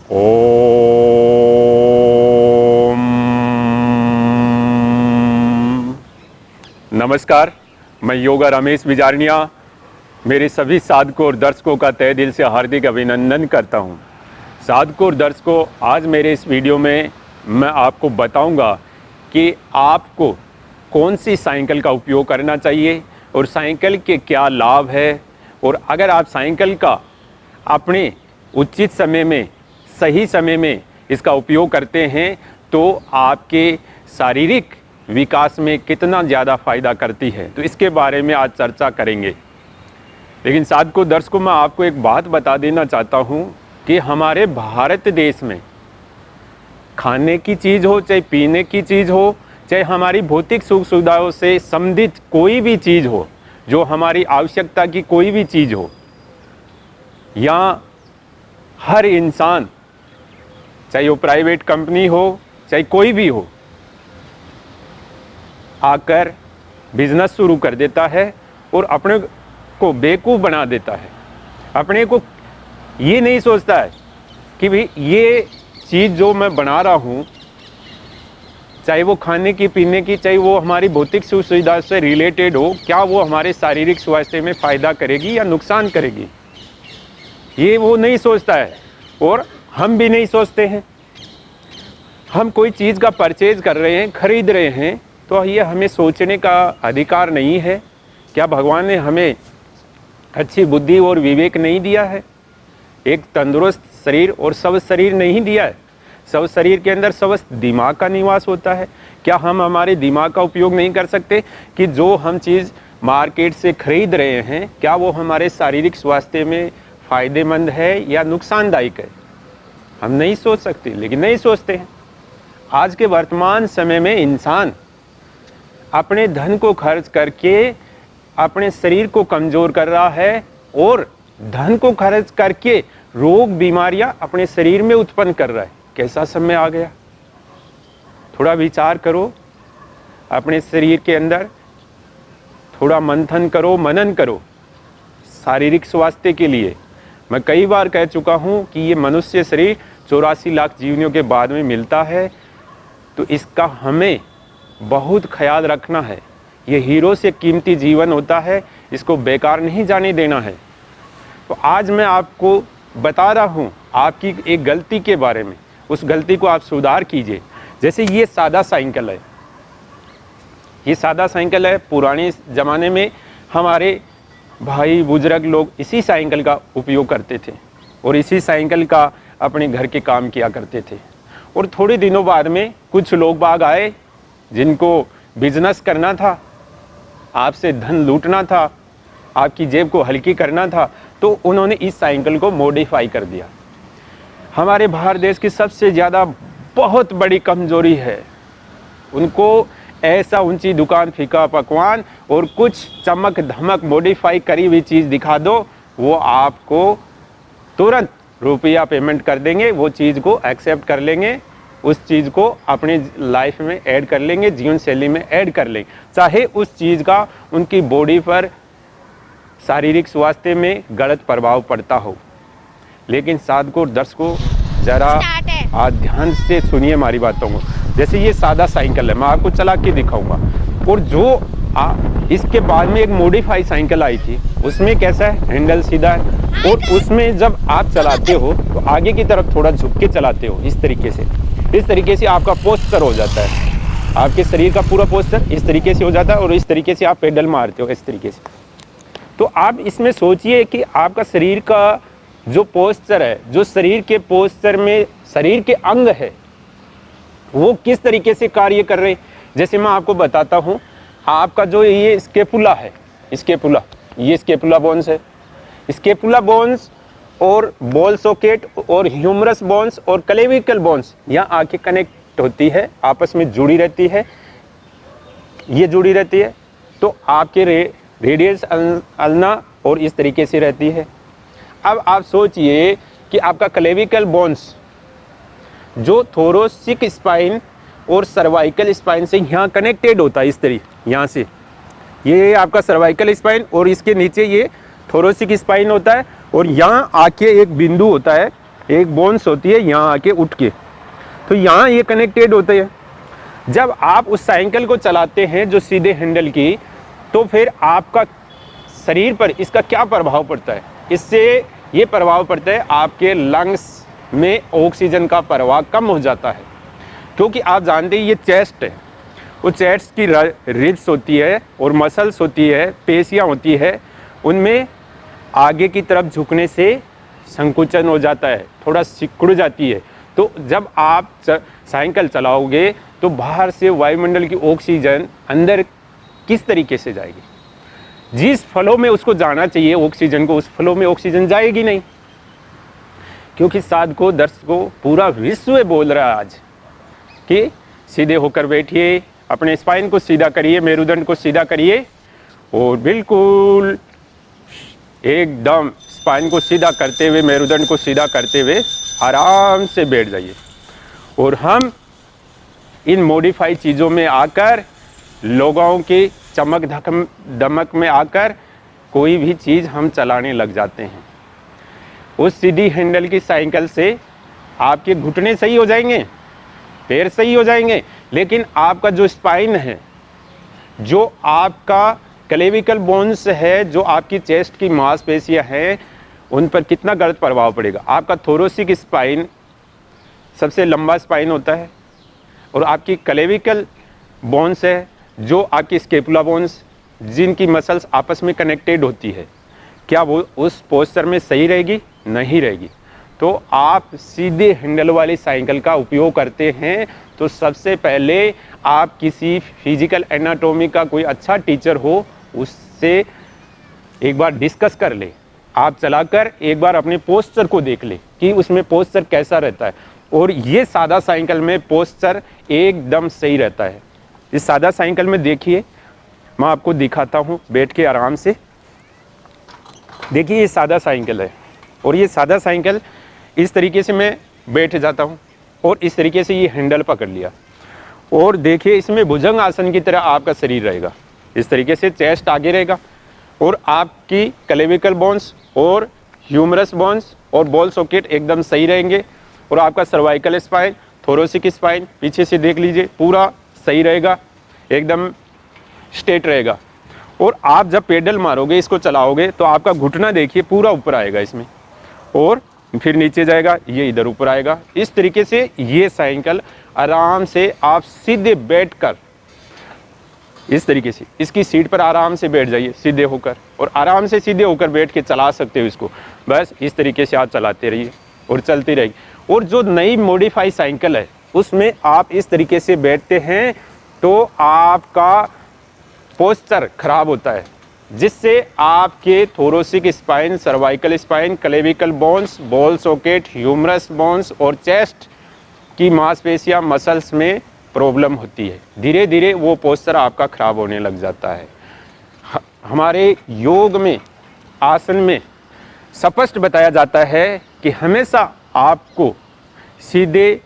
ओम नमस्कार, मैं योगा रमेश बिजारनिया मेरे सभी साधकों और दर्शकों का तहे दिल से हार्दिक अभिनंदन करता हूं। साधकों और दर्शकों, आज मेरे इस वीडियो में मैं आपको बताऊंगा कि आपको कौन सी साइकिल का उपयोग करना चाहिए और साइकिल के क्या लाभ है। और अगर आप साइकिल का अपने उचित समय में, सही समय में इसका उपयोग करते हैं तो आपके शारीरिक विकास में कितना ज़्यादा फ़ायदा करती है, तो इसके बारे में आज चर्चा करेंगे। लेकिन साधकों दर्शकों, मैं आपको एक बात बता देना चाहता हूँ कि हमारे भारत देश में खाने की चीज़ हो, चाहे पीने की चीज़ हो, चाहे हमारी भौतिक सुख सुविधाओं से संबंधित कोई भी चीज़ हो, जो हमारी आवश्यकता की कोई भी चीज़ हो, या हर इंसान, चाहे वो प्राइवेट कंपनी हो, चाहे कोई भी हो, आकर बिजनेस शुरू कर देता है और अपने को बेवकूफ़ बना देता है। अपने को ये नहीं सोचता है कि भाई ये चीज़ जो मैं बना रहा हूँ, चाहे वो खाने की, पीने की, चाहे वो हमारी भौतिक सुख सुविधा से रिलेटेड हो, क्या वो हमारे शारीरिक स्वास्थ्य में फ़ायदा करेगी या नुकसान करेगी, ये वो नहीं सोचता है। और हम भी नहीं सोचते हैं। हम कोई चीज़ का परचेज कर रहे हैं, खरीद रहे हैं, तो ये हमें सोचने का अधिकार नहीं है? क्या भगवान ने हमें अच्छी बुद्धि और विवेक नहीं दिया है? एक तंदुरुस्त शरीर और स्वस्थ शरीर नहीं दिया है? स्वस्थ शरीर के अंदर स्वस्थ दिमाग का निवास होता है। क्या हम हमारे दिमाग का उपयोग नहीं कर सकते कि जो हम चीज़ मार्केट से खरीद रहे हैं, क्या वो हमारे शारीरिक स्वास्थ्य में फ़ायदेमंद है या नुकसानदायक है? हम नहीं सोच सकते, लेकिन नहीं सोचते हैं। आज के वर्तमान समय में इंसान अपने धन को खर्च करके अपने शरीर को कमज़ोर कर रहा है और धन को खर्च करके रोग बीमारियां अपने शरीर में उत्पन्न कर रहा है। कैसा समय आ गया? थोड़ा विचार करो, अपने शरीर के अंदर थोड़ा मंथन करो, मनन करो शारीरिक स्वास्थ्य के लिए। मैं कई बार कह चुका हूँ कि ये मनुष्य शरीर 84 लाख जीवनियों के बाद में मिलता है, तो इसका हमें बहुत ख्याल रखना है। ये हीरो से कीमती जीवन होता है, इसको बेकार नहीं जाने देना है। तो आज मैं आपको बता रहा हूँ आपकी एक गलती के बारे में, उस गलती को आप सुधार कीजिए। जैसे ये सादा साइकिल है, ये सादा साइकिल है। पुराने ज़माने में हमारे भाई बुजुर्ग लोग इसी साइकिल का उपयोग करते थे और इसी साइकिल का अपने घर के काम किया करते थे। और थोड़े दिनों बाद में कुछ लोग बाग आए जिनको बिजनेस करना था, आपसे धन लूटना था, आपकी जेब को हल्की करना था, तो उन्होंने इस साइकिल को मॉडिफाई कर दिया। हमारे भारत देश की सबसे ज़्यादा बहुत बड़ी कमजोरी है, उनको ऐसा ऊंची दुकान, फीका पकवान और कुछ चमक धमक मॉडिफाई करी हुई चीज़ दिखा दो, वो आपको तुरंत रुपया पेमेंट कर देंगे, वो चीज़ को एक्सेप्ट कर लेंगे, उस चीज़ को अपने लाइफ में ऐड कर लेंगे, जीवन शैली में ऐड कर लेंगे, चाहे उस चीज़ का उनकी बॉडी पर, शारीरिक स्वास्थ्य में गलत प्रभाव पड़ता हो। लेकिन साधकों दर्शकों, जरा आज ध्यान से सुनिए हमारी बातों को। जैसे ये सादा साइकिल है, मैं आपको चला के दिखाऊंगा। और जो इसके बाद में एक मॉडिफाई साइकिल आई थी, उसमें कैसा है, हैंडल सीधा है और उसमें जब आप चलाते हो तो आगे की तरफ थोड़ा झुक के चलाते हो। इस तरीके से आपका पोस्चर हो जाता है, आपके शरीर का पूरा पोस्चर इस तरीके से हो जाता है और इस तरीके से आप पेडल मारते हो, इस तरीके से। तो आप इसमें सोचिए कि आपका शरीर का जो पोस्चर है, जो शरीर के पोस्चर में शरीर के अंग है, वो किस तरीके से कार्य कर रहे हैं। जैसे मैं आपको बताता हूँ, आपका जो ये स्केपुला है, स्केपुला, ये स्केपुला बोन्स है, स्केपुला बोन्स और बॉल सॉकेट और ह्यूमरस बोन्स और क्लेविकल बोन्स यहाँ आके कनेक्ट होती है, आपस में जुड़ी रहती है, ये जुड़ी रहती है। तो आपके रेडियस अल्ना और इस तरीके से रहती है। अब आप सोचिए कि आपका क्लेविकल बोन्स जो थोरोसिक स्पाइन और सर्वाइकल स्पाइन से यहाँ कनेक्टेड होता है, इस तरीके यहाँ से, ये आपका सर्वाइकल स्पाइन और इसके नीचे ये थोरोसिक स्पाइन होता है, और यहाँ आके एक बिंदु होता है एक बोन्स होती है यहाँ आके उठ के, तो यहाँ ये कनेक्टेड होते हैं। जब आप उस साइकिल को चलाते हैं जो सीधे हैंडल की, तो फिर आपका शरीर पर इसका क्या प्रभाव पड़ता है? इससे ये प्रभाव पड़ता है आपके लंग्स में ऑक्सीजन का प्रवाह कम हो जाता है, क्योंकि आप जानते हैं ये चेस्ट है, वो चेस्ट की रिब्स होती है और मसल्स होती है, पेशियाँ होती है, उनमें आगे की तरफ झुकने से संकुचन हो जाता है, थोड़ा सिकुड़ जाती है। तो जब आप साइकिल चलाओगे तो बाहर से वायुमंडल की ऑक्सीजन अंदर किस तरीके से जाएगी? जिस फ्लो में उसको जाना चाहिए ऑक्सीजन को, उस फ्लो में ऑक्सीजन जाएगी नहीं, क्योंकि साधकों, दर्शकों, पूरा विश्व बोल रहा है आज कि सीधे होकर बैठिए, अपने स्पाइन को सीधा करिए, मेरुदंड को सीधा करिए और बिल्कुल एकदम स्पाइन को सीधा करते हुए, मेरुदंड को सीधा करते हुए आराम से बैठ जाइए। और हम इन मॉडिफाइड चीज़ों में आकर, लोगों की चमक दमक में आकर कोई भी चीज़ हम चलाने लग जाते हैं। उस सीधी हैंडल की साइकिल से आपके घुटने सही हो जाएंगे, पैर सही हो जाएंगे, लेकिन आपका जो स्पाइन है, जो आपका क्लेविकल बोन्स है, जो आपकी चेस्ट की मांसपेशियां हैं, उन पर कितना गलत प्रभाव पड़ेगा। आपका थोरोसिक स्पाइन सबसे लंबा स्पाइन होता है, और आपकी क्लेविकल बोन्स है, जो आपकी स्केपुला बोन्स, जिनकी मसल्स आपस में कनेक्टेड होती है, क्या वो उस पोस्चर में सही रहेगी? नहीं रहेगी। तो आप सीधे हैंडल वाली साइकिल का उपयोग करते हैं तो सबसे पहले आप किसी फिजिकल एनाटॉमी का कोई अच्छा टीचर हो, उससे एक बार डिस्कस कर ले। आप चलाकर एक बार अपने पोस्चर को देख ले कि उसमें पोस्चर कैसा रहता है, और ये सादा साइकिल में पोस्चर एकदम सही रहता है। इस सादा साइकिल में देखिए, मैं आपको दिखाता हूँ बैठ के आराम से। देखिए ये सादा साइकिल है, और ये सादा साइकिल इस तरीके से मैं बैठ जाता हूँ और इस तरीके से ये हैंडल पकड़ लिया, और देखिए इसमें भुजंग आसन की तरह आपका शरीर रहेगा। इस तरीके से चेस्ट आगे रहेगा, और आपकी क्लेविकल बोन्स और ह्यूमरस बोन्स और बॉल सॉकेट एकदम सही रहेंगे, और आपका सर्वाइकल स्पाइन, थोरोसिक स्पाइन पीछे से देख लीजिए पूरा सही रहेगा, एकदम स्ट्रेट रहेगा। और आप जब पेडल मारोगे, इसको चलाओगे, तो आपका घुटना देखिए पूरा ऊपर आएगा इसमें, और फिर नीचे जाएगा, ये इधर ऊपर आएगा। इस तरीके से ये साइकिल आराम से आप सीधे बैठकर, इस तरीके से इसकी सीट पर आराम से बैठ जाइए सीधे होकर, और आराम से सीधे होकर बैठ के चला सकते हो इसको। बस इस तरीके से आप चलाते रहिए और चलती रहेगी। और जो नई मॉडिफाई साइकिल है, उसमें आप इस तरीके से बैठते हैं तो आपका पोस्चर खराब होता है, जिससे आपके thoracic spine, cervical spine, clavicle bones, ball socket, humerus bones और चेस्ट की मांसपेशियां, मसल्स में प्रॉब्लम होती है। धीरे धीरे वो पोस्चर आपका खराब होने लग जाता है। हमारे योग में, आसन में स्पष्ट बताया जाता है कि हमेशा आपको सीधे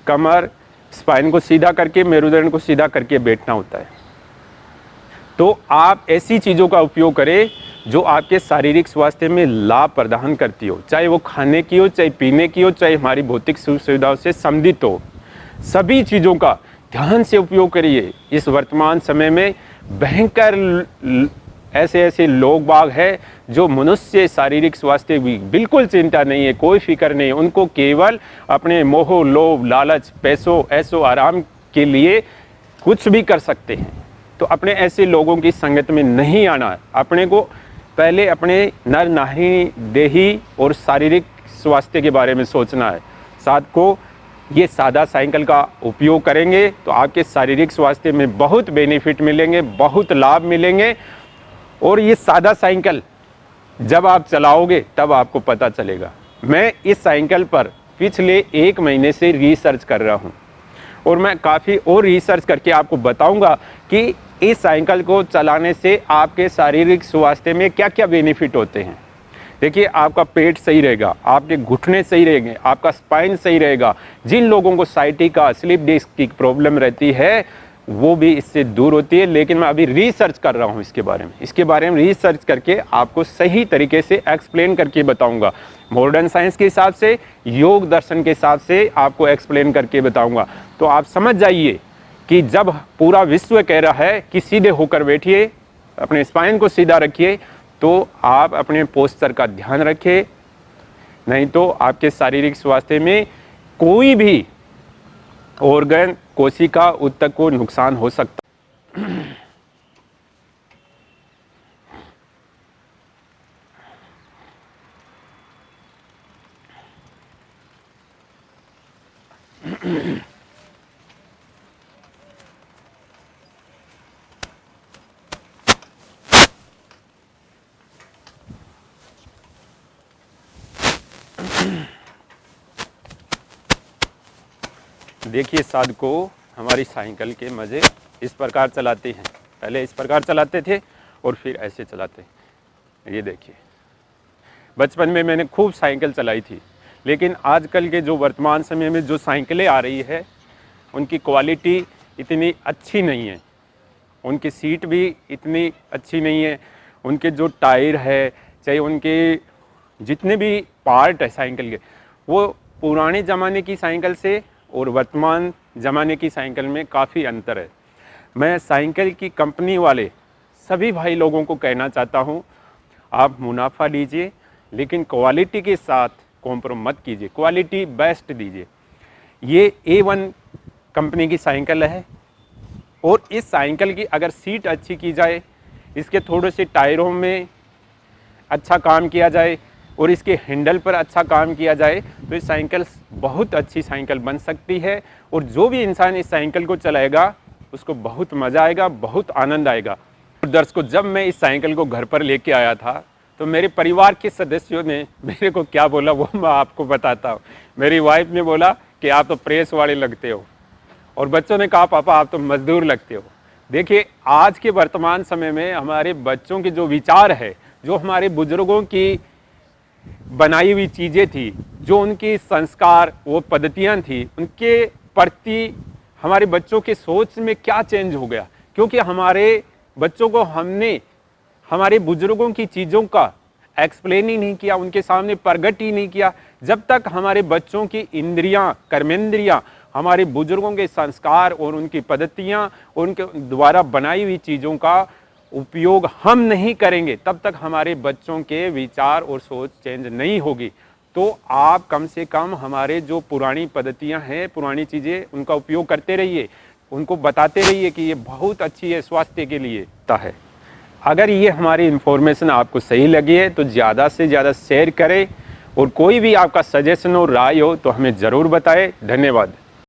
कमर, स्पाइन को सीधा करके, मेरुदंड को सीधा करके बैठना होता है। तो आप ऐसी चीज़ों का उपयोग करें जो आपके शारीरिक स्वास्थ्य में लाभ प्रदान करती हो, चाहे वो खाने की हो, चाहे पीने की हो, चाहे हमारी भौतिक सुख सुविधाओं से संबंधित हो। सभी चीज़ों का ध्यान से उपयोग करिए। इस वर्तमान समय में भयंकर ऐसे ऐसे लोग बाग हैं जो मनुष्य शारीरिक स्वास्थ्य की बिल्कुल चिंता नहीं है, कोई फिक्र नहीं है। उनको केवल अपने मोह, लोभ, लालच, पैसों, ऐसो आराम के लिए कुछ भी कर सकते हैं। तो अपने ऐसे लोगों की संगत में नहीं आना। अपने को पहले अपने नर नारी देही और शारीरिक स्वास्थ्य के बारे में सोचना है। साथ को ये सादा साइकिल का उपयोग करेंगे तो आपके शारीरिक स्वास्थ्य में बहुत बेनिफिट मिलेंगे, बहुत लाभ मिलेंगे। और ये सादा साइकिल जब आप चलाओगे तब आपको पता चलेगा। मैं इस साइकिल पर पिछले 1 महीने से रिसर्च कर रहा हूँ, और मैं काफ़ी और रिसर्च करके आपको बताऊंगा कि इस साइकिल को चलाने से आपके शारीरिक स्वास्थ्य में क्या क्या बेनिफिट होते हैं। देखिए, आपका पेट सही रहेगा, आपके घुटने सही रहेंगे, आपका स्पाइन सही रहेगा। जिन लोगों को साइटिका, स्लिप डिस्क की प्रॉब्लम रहती है, वो भी इससे दूर होती है। लेकिन मैं अभी रिसर्च कर रहा हूँ इसके बारे में रिसर्च करके आपको सही तरीके से एक्सप्लेन करके बताऊंगा। मॉडर्न साइंस के हिसाब से, योग दर्शन के हिसाब से आपको एक्सप्लेन करके बताऊंगा। तो आप समझ जाइए कि जब पूरा विश्व कह रहा है कि सीधे होकर बैठिए, अपने स्पाइन को सीधा रखिए, तो आप अपने पोस्चर का ध्यान रखिए, नहीं तो आपके शारीरिक स्वास्थ्य में कोई भी ऑर्गन, कोशिका, ऊतक को नुकसान हो सकता है। देखिए साधको, हमारी साइकिल के मज़े इस प्रकार चलाते हैं। पहले इस प्रकार चलाते थे और फिर ऐसे चलाते। ये देखिए, बचपन में मैंने खूब साइकिल चलाई थी, लेकिन आजकल के जो वर्तमान समय में जो साइकिलें आ रही है उनकी क्वालिटी इतनी अच्छी नहीं है, उनकी सीट भी इतनी अच्छी नहीं है, उनके जो टायर है, चाहे उनके जितने भी पार्ट है साइकिल के, वो पुराने ज़माने की साइकिल से और वर्तमान ज़माने की साइकिल में काफ़ी अंतर है। मैं साइकिल की कंपनी वाले सभी भाई लोगों को कहना चाहता हूँ, आप मुनाफा लीजिए लेकिन क्वालिटी के साथ कॉम्प्रोमाइज़ मत कीजिए, क्वालिटी बेस्ट दीजिए। ये A1 कंपनी की साइकिल है और इस साइकिल की अगर सीट अच्छी की जाए, इसके थोड़े से टायरों में अच्छा काम किया जाए और इसके हैंडल पर अच्छा काम किया जाए, तो इस साइकिल बहुत अच्छी साइकिल बन सकती है। और जो भी इंसान इस साइकिल को चलाएगा उसको बहुत मज़ा आएगा, बहुत आनंद आएगा। दर्शकों, जब मैं इस साइकिल को घर पर लेके आया था तो मेरे परिवार के सदस्यों ने मेरे को क्या बोला वो मैं आपको बताता हूँ। मेरी वाइफ ने बोला कि आप तो प्रेस वाले लगते हो, और बच्चों ने कहा पापा आप तो मजदूर लगते हो। देखिए, आज के वर्तमान समय में हमारे बच्चों के जो विचार है, जो हमारे बुजुर्गों की बनाई हुई चीज़ें थी, जो उनकी संस्कार, वो पद्धतियाँ थी, उनके प्रति हमारे बच्चों के सोच में क्या चेंज हो गया, क्योंकि हमारे बच्चों को हमने हमारे बुजुर्गों की चीज़ों का एक्सप्लेन ही नहीं किया, उनके सामने प्रकट ही नहीं किया। जब तक हमारे बच्चों की इंद्रियां, कर्मेंद्रियां हमारे बुजुर्गों के संस्कार और उनकी पद्धतियां, उनके द्वारा बनाई हुई चीज़ों का उपयोग हम नहीं करेंगे, तब तक हमारे बच्चों के विचार और सोच चेंज नहीं होगी। तो आप कम से कम हमारे जो पुरानी पद्धतियां हैं, पुरानी चीज़ें, उनका उपयोग करते रहिए, उनको बताते रहिए कि ये बहुत अच्छी है, स्वास्थ्य के लिए है। अगर ये हमारी इन्फॉर्मेशन आपको सही लगी है तो ज़्यादा से ज़्यादा शेयर करें, और कोई भी आपका सजेशन और राय हो तो हमें ज़रूर बताएं। धन्यवाद।